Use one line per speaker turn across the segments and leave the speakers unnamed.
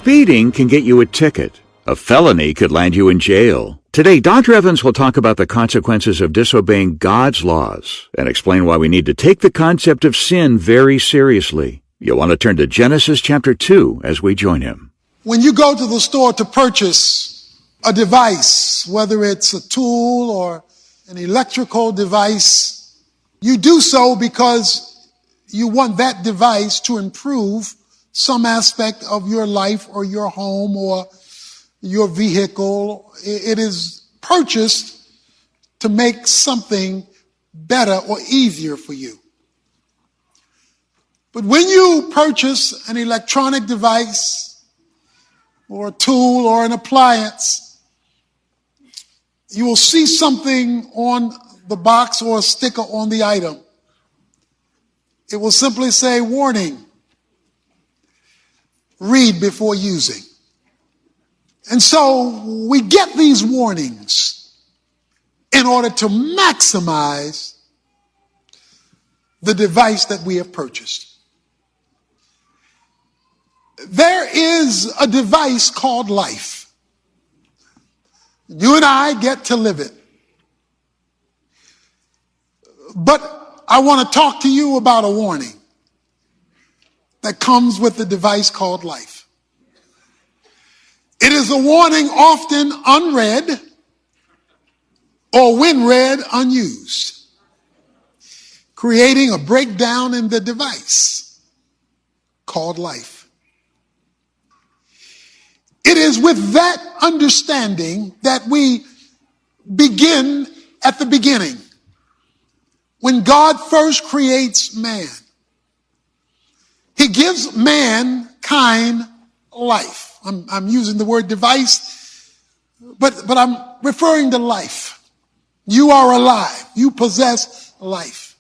Speeding can get you a ticket. A felony could land you in jail. Today, Dr. Evans will talk about the consequences of disobeying God's laws and explain why we need to take the concept of sin very seriously. You'll want to turn to Genesis chapter 2 as we join him.
When you go to the store to purchase a device, whether it's a tool or an electrical device, you do so because you want that device to improve some aspect of your life or your home or your vehicle. It is purchased to make something better or easier for you. But when you purchase an electronic device or a tool or an appliance, you will see something on the box or a sticker on the item. It will simply say, "Warning, read before using." And so we get these warnings in order to maximize the device that we have purchased. There is a device called life. You and I get to live it. But I want to talk to you about a warning that comes with the device called life. It is a warning often unread or when read unused, creating a breakdown in the device called life. It is with that understanding that we begin at the beginning, when God first creates man. He gives mankind life. I'm using the word device, but I'm referring to life. You are alive. You possess life.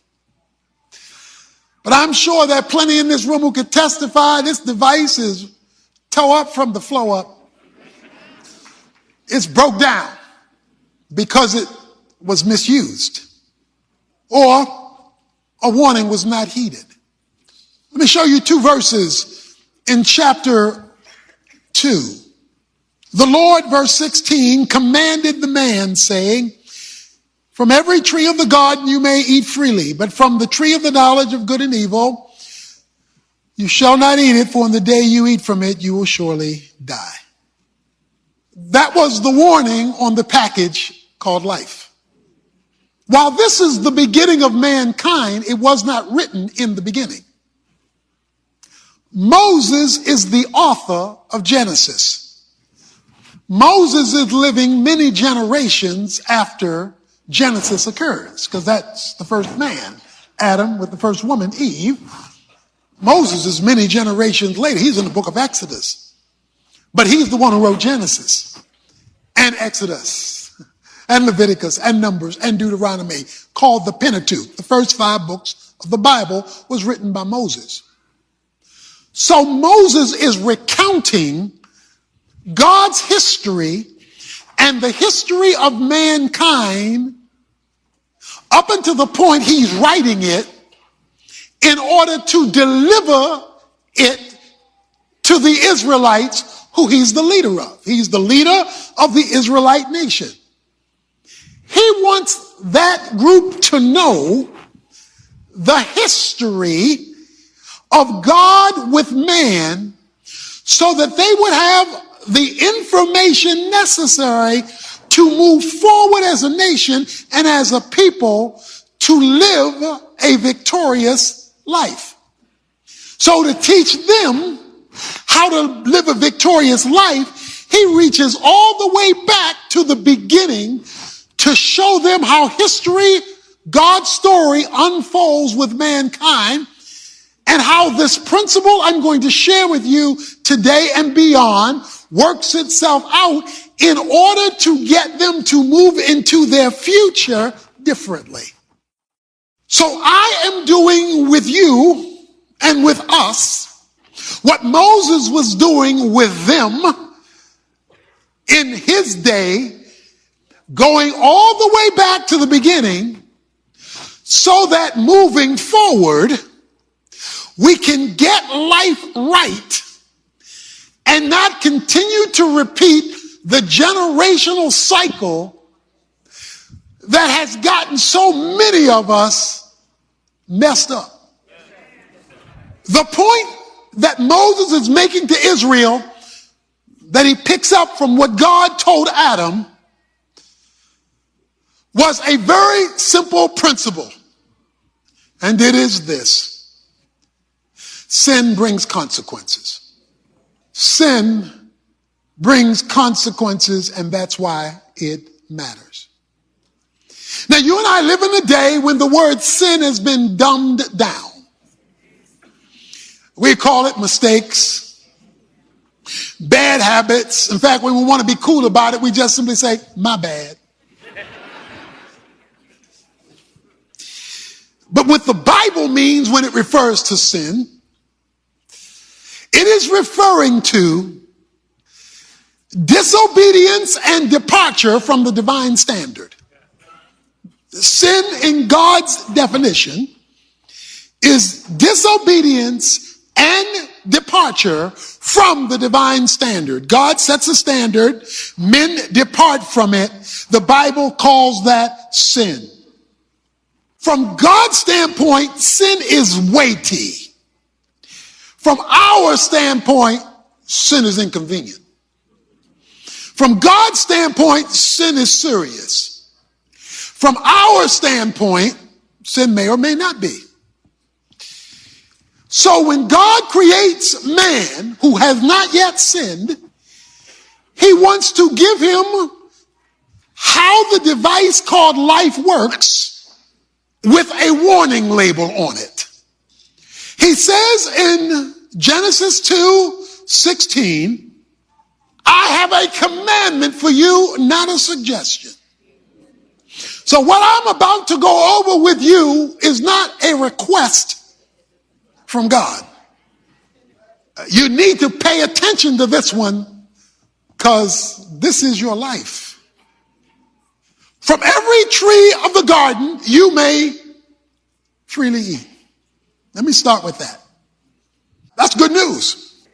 But I'm sure there are plenty in this room who could testify this device is toe up from the flow up. It's broke down because it was misused or a warning was not heeded. Let me show you two verses in chapter 2. The Lord, verse 16, commanded the man, saying, "From every tree of the garden you may eat freely, but from the tree of the knowledge of good and evil you shall not eat it, for in the day you eat from it you will surely die." That was the warning on the package called life. While this is the beginning of mankind, it was not written in the beginning. Moses is the author of Genesis. Moses is living many generations after Genesis occurs, because that's the first man, Adam, with the first woman, Eve. Moses is many generations later. He's in the book of Exodus. But he's the one who wrote Genesis and Exodus and Leviticus and Numbers and Deuteronomy, called the Pentateuch. The first 5 books of the Bible was written by Moses. So Moses is recounting God's history and the history of mankind up until the point he's writing it in order to deliver it to the Israelites who he's the leader of. He's the leader of the Israelite nation. He wants that group to know the history of God with man so that they would have the information necessary to move forward as a nation and as a people to live a victorious life. So to teach them how to live a victorious life, he reaches all the way back to the beginning to show them how history, God's story, unfolds with mankind, and how this principle I'm going to share with you today and beyond works itself out in order to get them to move into their future differently. So I am doing with you and with us what Moses was doing with them in his day, going all the way back to the beginning, so that moving forward, we can get life right and not continue to repeat the generational cycle that has gotten so many of us messed up. The point that Moses is making to Israel, that he picks up from what God told Adam, was a very simple principle. And it is this: sin brings consequences. Sin brings consequences, and that's why it matters. Now, you and I live in a day when the word sin has been dumbed down. We call it mistakes, bad habits. In fact, when we want to be cool about it, we just simply say, my bad. But what the Bible means when it refers to sin, it is referring to disobedience and departure from the divine standard. Sin, in God's definition, is disobedience and departure from the divine standard. God sets a standard, men depart from it. The Bible calls that sin. From God's standpoint, sin is weighty. From our standpoint, sin is inconvenient. From God's standpoint, sin is serious. From our standpoint, sin may or may not be. So when God creates man who has not yet sinned, he wants to give him how the device called life works with a warning label on it. He says in Genesis 2:16, I have a commandment for you, not a suggestion. So what I'm about to go over with you is not a request from God. You need to pay attention to this one, because this is your life. From every tree of the garden you may freely eat. Let me start with that. That's good news.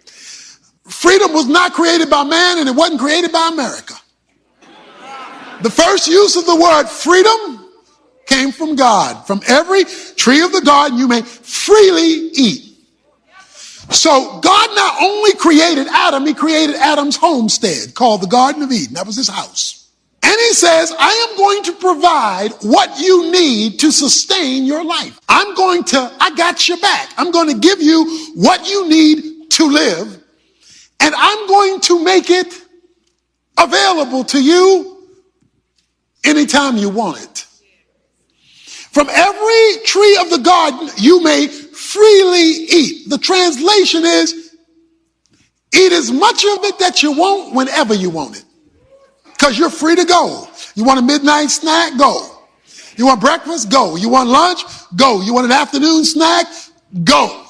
Freedom was not created by man, and it wasn't created by America. The first use of the word freedom came from God. From every tree of the garden you may freely eat. So God not only created Adam, he created Adam's homestead called the Garden of Eden. That was his house. And he says, I am going to provide what you need to sustain your life. I got your back. I'm going to give you what you need to live. And I'm going to make it available to you anytime you want it. From every tree of the garden you may freely eat. The translation is, eat as much of it that you want whenever you want it. Because you're free to go. You want a midnight snack? Go. You want breakfast? Go. You want lunch? Go. You want an afternoon snack? Go.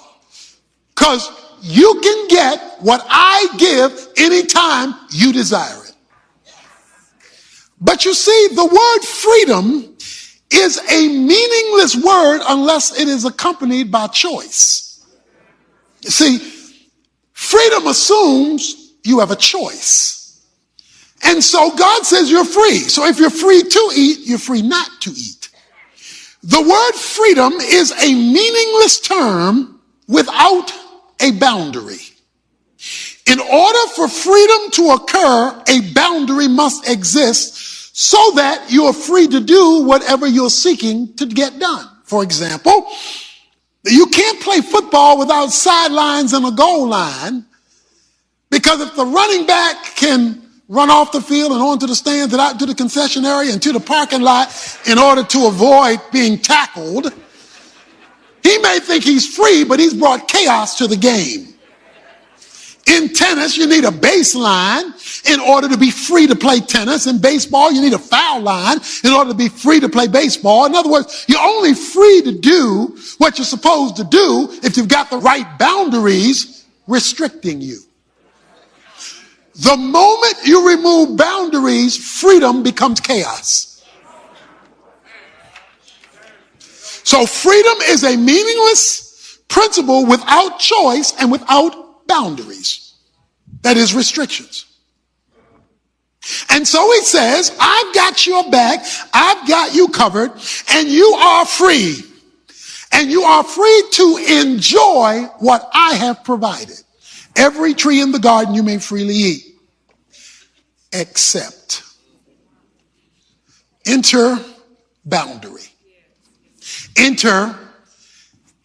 Because you can get what I give anytime you desire it. But you see, the word freedom is a meaningless word unless it is accompanied by choice. You see, freedom assumes you have a choice. And so God says you're free. So if you're free to eat, you're free not to eat. The word freedom is a meaningless term without a boundary. In order for freedom to occur, a boundary must exist so that you are free to do whatever you're seeking to get done. For example, you can't play football without sidelines and a goal line, because if the running back can run off the field and onto the stands and out to the concession area and to the parking lot in order to avoid being tackled, he may think he's free, but he's brought chaos to the game. In tennis, you need a baseline in order to be free to play tennis. In baseball, you need a foul line in order to be free to play baseball. In other words, you're only free to do what you're supposed to do if you've got the right boundaries restricting you. The moment you remove boundaries, freedom becomes chaos. So freedom is a meaningless principle without choice and without boundaries. That is restrictions. And so he says, I've got your back, I've got you covered, and you are free. And you are free to enjoy what I have provided. Every tree in the garden you may freely eat, except enter boundary. Enter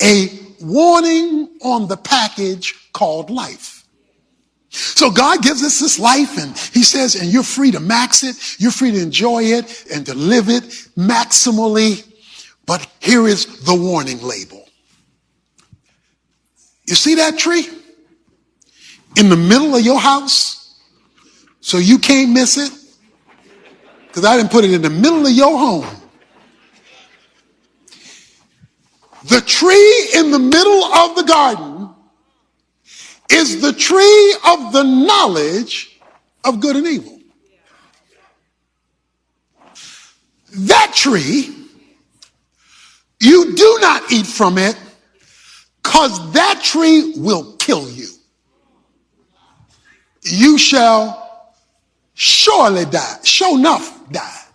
a warning on the package called life. So God gives us this life, and he says, and you're free to max it, you're free to enjoy it and to live it maximally. But here is the warning label. You see that tree in the middle of your house, so you can't miss it? Because I didn't put it in the middle of your home. The tree in the middle of the garden is the tree of the knowledge of good and evil. That tree, you do not eat from it, because that tree will kill you. You shall surely die. Sure enough, die.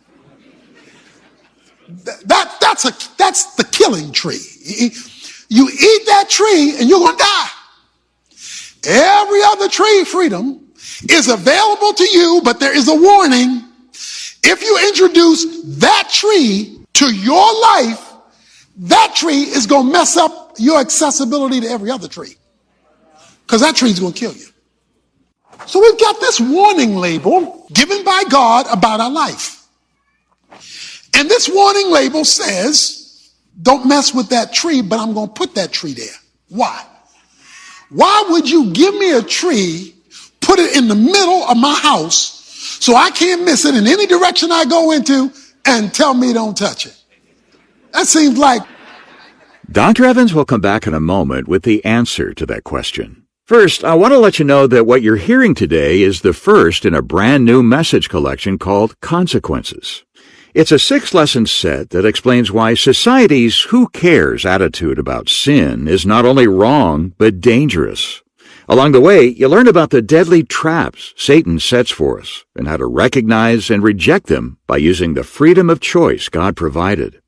That's the killing tree. You eat that tree and you're going to die. Every other tree, freedom, is available to you, but there is a warning. If you introduce that tree to your life, that tree is going to mess up your accessibility to every other tree, because that tree is going to kill you. So we've got this warning label given by God about our life. And this warning label says, don't mess with that tree, but I'm going to put that tree there. Why? Why would you give me a tree, put it in the middle of my house, so I can't miss it in any direction I go into, and tell me don't touch it? That seems like...
Dr. Evans will come back in a moment with the answer to that question. First, I want to let you know that what you're hearing today is the first in a brand new message collection called Consequences. It's a 6-lesson set that explains why society's who cares attitude about sin is not only wrong, but dangerous. Along the way, you learn about the deadly traps Satan sets for us and how to recognize and reject them by using the freedom of choice God provided.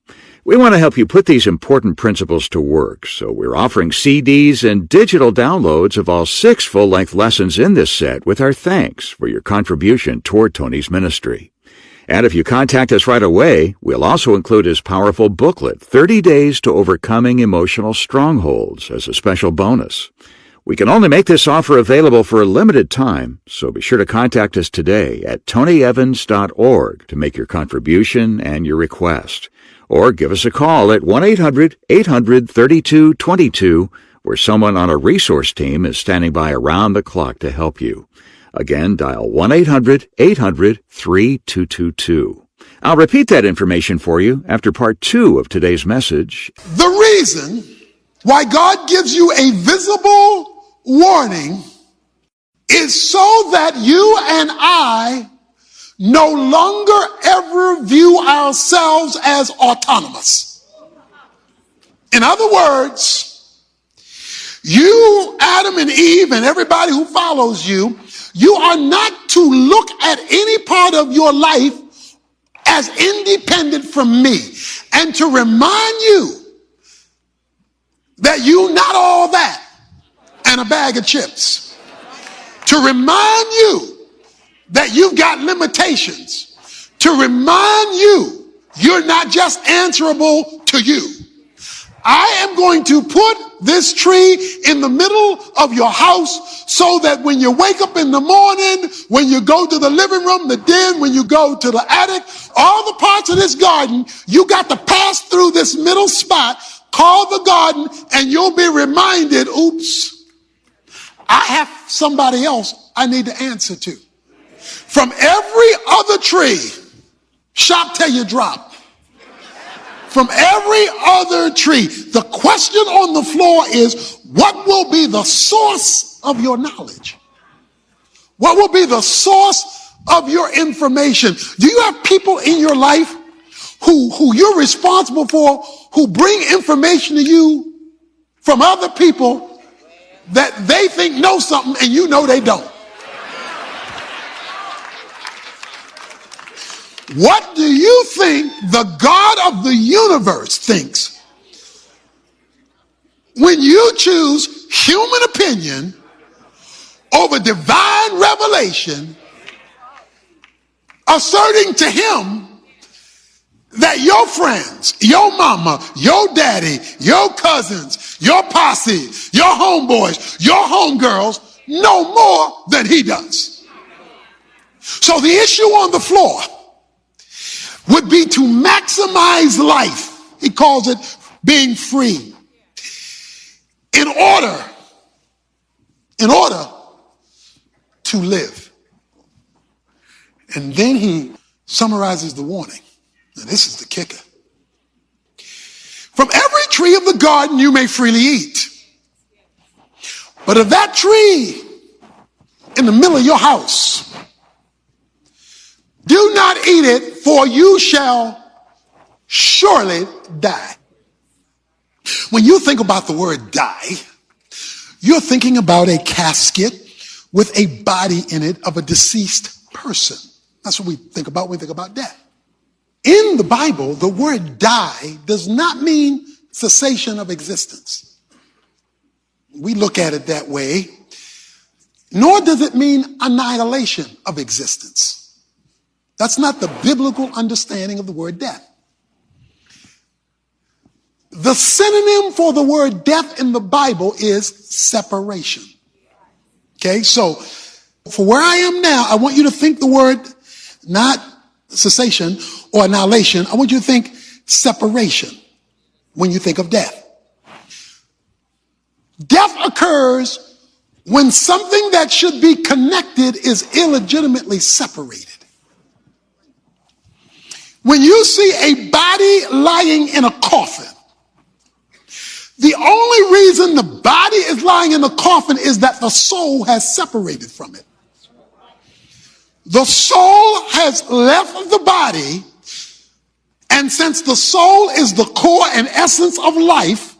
We want to help you put these important principles to work, so we're offering CDs and digital downloads of all 6 full-length lessons in this set with our thanks for your contribution toward Tony's ministry. And if you contact us right away, we'll also include his powerful booklet, 30 Days to Overcoming Emotional Strongholds, as a special bonus. We can only make this offer available for a limited time, so be sure to contact us today at tonyevans.org to make your contribution and your request. Or give us a call at 1-800-800-3222, where someone on a resource team is standing by around the clock to help you. Again, dial 1-800-800-3222. I'll repeat that information for you after part 2 of today's message.
The reason why God gives you a visible warning is so that you and I no longer ever view ourselves as autonomous. In other words, you, Adam and Eve, and everybody who follows you, you are not to look at any part of your life as independent from me, and to remind you that you're not all that and a bag of chips. To remind you that you've got limitations. To remind you you're not just answerable to you. I am going to put this tree in the middle of your house so that when you wake up in the morning, when you go to the living room, the den, when you go to the attic, all the parts of this garden, you got to pass through this middle spot called the garden, and you'll be reminded, oops, I have somebody else I need to answer to. From every other tree, shop till you drop. From every other tree, the question on the floor is, what will be the source of your knowledge? What will be the source of your information? Do you have people in your life who you're responsible for, who bring information to you from other people that they think know something and you know they don't? What do you think the God of the universe thinks when you choose human opinion over divine revelation, asserting to him that your friends, your mama, your daddy, your cousins, your posse, your homeboys, your homegirls know more than he does? So the issue on the floor would be to maximize life. He calls it being free. In order to live. And then he summarizes the warning. Now this is the kicker. From every tree of the garden you may freely eat. But of that tree in the middle of your house, do not eat it, for you shall surely die. When you think about the word die, you're thinking about a casket with a body in it of a deceased person. That's what we think about when we think about death. In the Bible, the word die does not mean cessation of existence. We look at it that way. Nor does it mean annihilation of existence. That's not the biblical understanding of the word death. The synonym for the word death in the Bible is separation. Okay, so for where I am now, I want you to think the word not cessation or annihilation. I want you to think separation when you think of death. Death occurs when something that should be connected is illegitimately separated. When you see a body lying in a coffin, the only reason the body is lying in the coffin is that the soul has separated from it. The soul has left the body, and since the soul is the core and essence of life,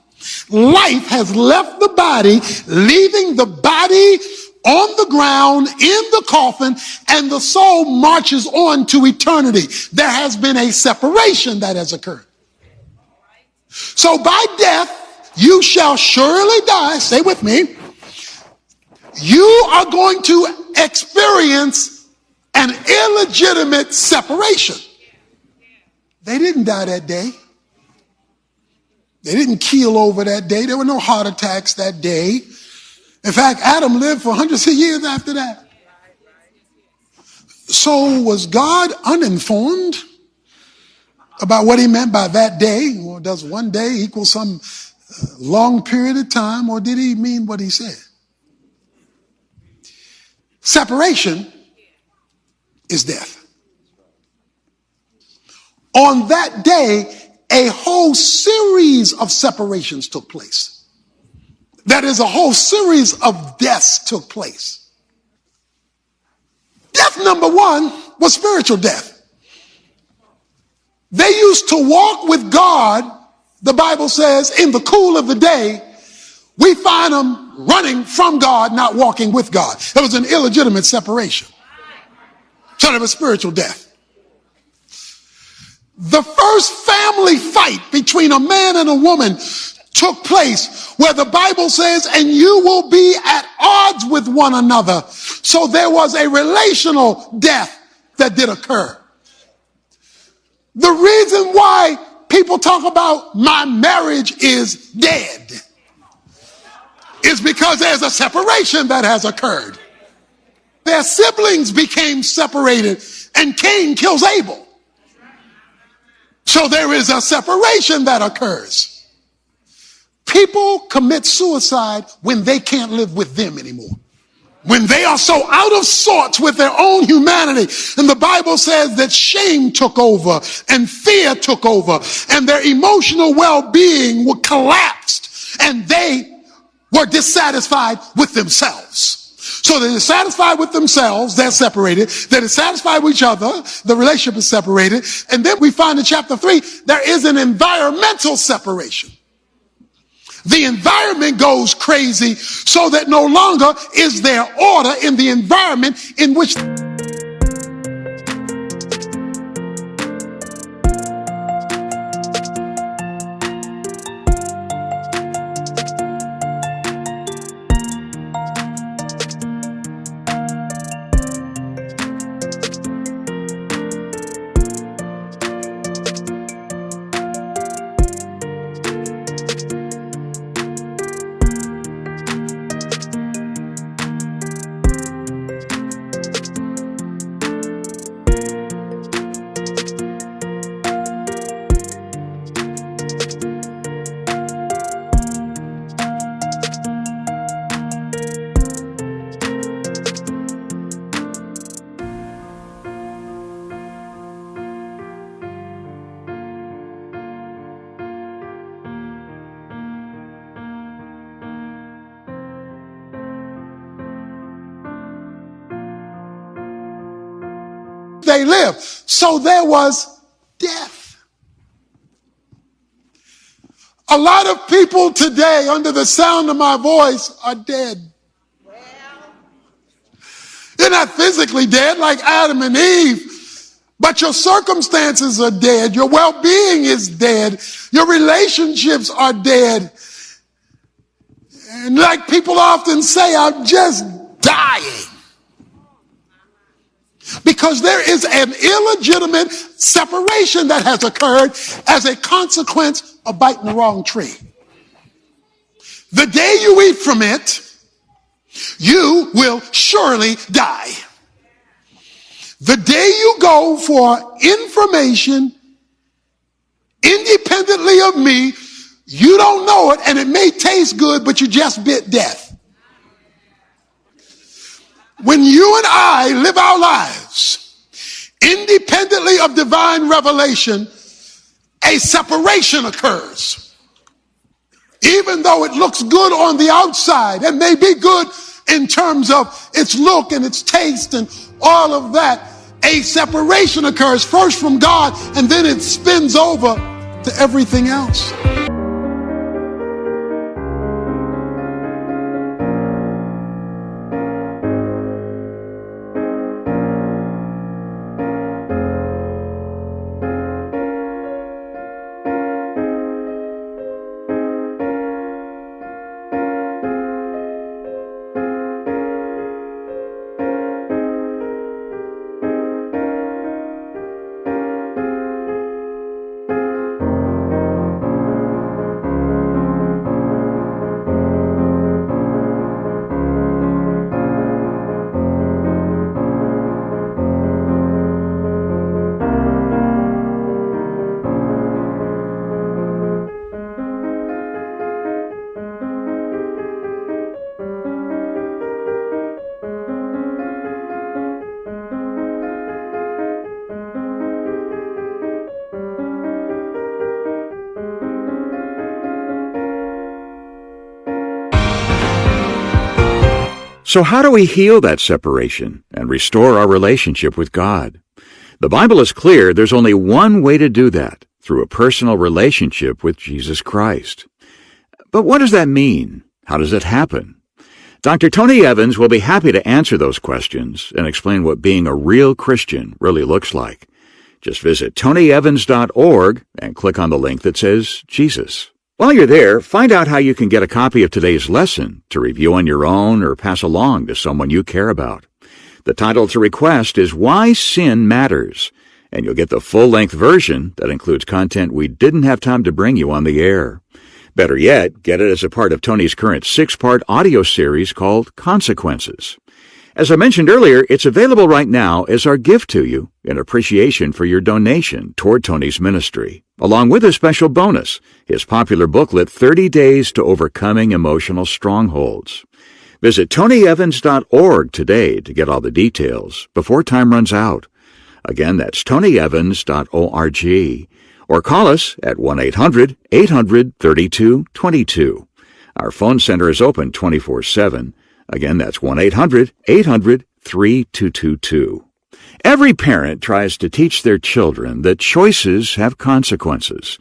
life has left the body, leaving the body on the ground in the coffin, and the soul marches on to eternity. There has been a separation that has occurred. So by death, you shall surely die. Stay with me. You are going to experience an illegitimate separation. They didn't die that day. They didn't keel over that day. There were no heart attacks that day. In fact, Adam lived for hundreds of years after that. So was God uninformed about what he meant by that day? Or does one day equal some long period of time, or did he mean what he said? Separation is death. On that day, a whole series of separations took place. That is, a whole series of deaths took place. Death number one was spiritual death. They used to walk with God, the Bible says, in the cool of the day. We find them running from God, not walking with God. It was an illegitimate separation. So there was spiritual death. The first family fight between a man and a woman took place where the Bible says, and you will be at odds with one another. So there was a relational death that did occur. The reason why people talk about my marriage is dead is because there's a separation that has occurred. Their siblings became separated, and Cain kills Abel. So there is a separation that occurs. People commit suicide when they can't live with them anymore. When they are so out of sorts with their own humanity. And the Bible says that shame took over and fear took over and their emotional well-being collapsed and they were dissatisfied with themselves. So they're dissatisfied with themselves, they're separated. They're dissatisfied with each other, the relationship is separated. And then we find in chapter 3, there is an environmental separation. The environment goes crazy so that no longer is there order in the environment in which they live. So there was death. A lot of people today, under the sound of my voice, are dead. They're not physically dead like Adam and Eve, but your circumstances are dead. Your well-being is dead. Your relationships are dead. And like people often say, I'm just dying. Because there is an illegitimate separation that has occurred as a consequence of biting the wrong tree. The day you eat from it, you will surely die. The day you go for information independently of me, you don't know it, and it may taste good, but you just bit death. When you and I live our lives independently of divine revelation, a separation occurs. Even though it looks good on the outside, and may be good in terms of its look and its taste and all of that, a separation occurs first from God, and then it spins over to everything else.
So how do we heal that separation and restore our relationship with God? The Bible is clear there's only one way to do that, through a personal relationship with Jesus Christ. But what does that mean? How does it happen? Dr. Tony Evans will be happy to answer those questions and explain what being a real Christian really looks like. Just visit tonyevans.org and click on the link that says Jesus. While you're there, find out how you can get a copy of today's lesson to review on your own or pass along to someone you care about. The title to request is Why Sin Matters, and you'll get the full-length version that includes content we didn't have time to bring you on the air. Better yet, get it as a part of Tony's current 6-part audio series called Consequences. As I mentioned earlier, it's available right now as our gift to you in appreciation for your donation toward Tony's ministry, along with a special bonus, his popular booklet, 30 Days to Overcoming Emotional Strongholds. Visit tonyevans.org today to get all the details before time runs out. Again, that's tonyevans.org. Or call us at 1-800-800-3222. Our phone center is open 24/7. Again, that's 1-800-800-3222. Every parent tries to teach their children that choices have consequences.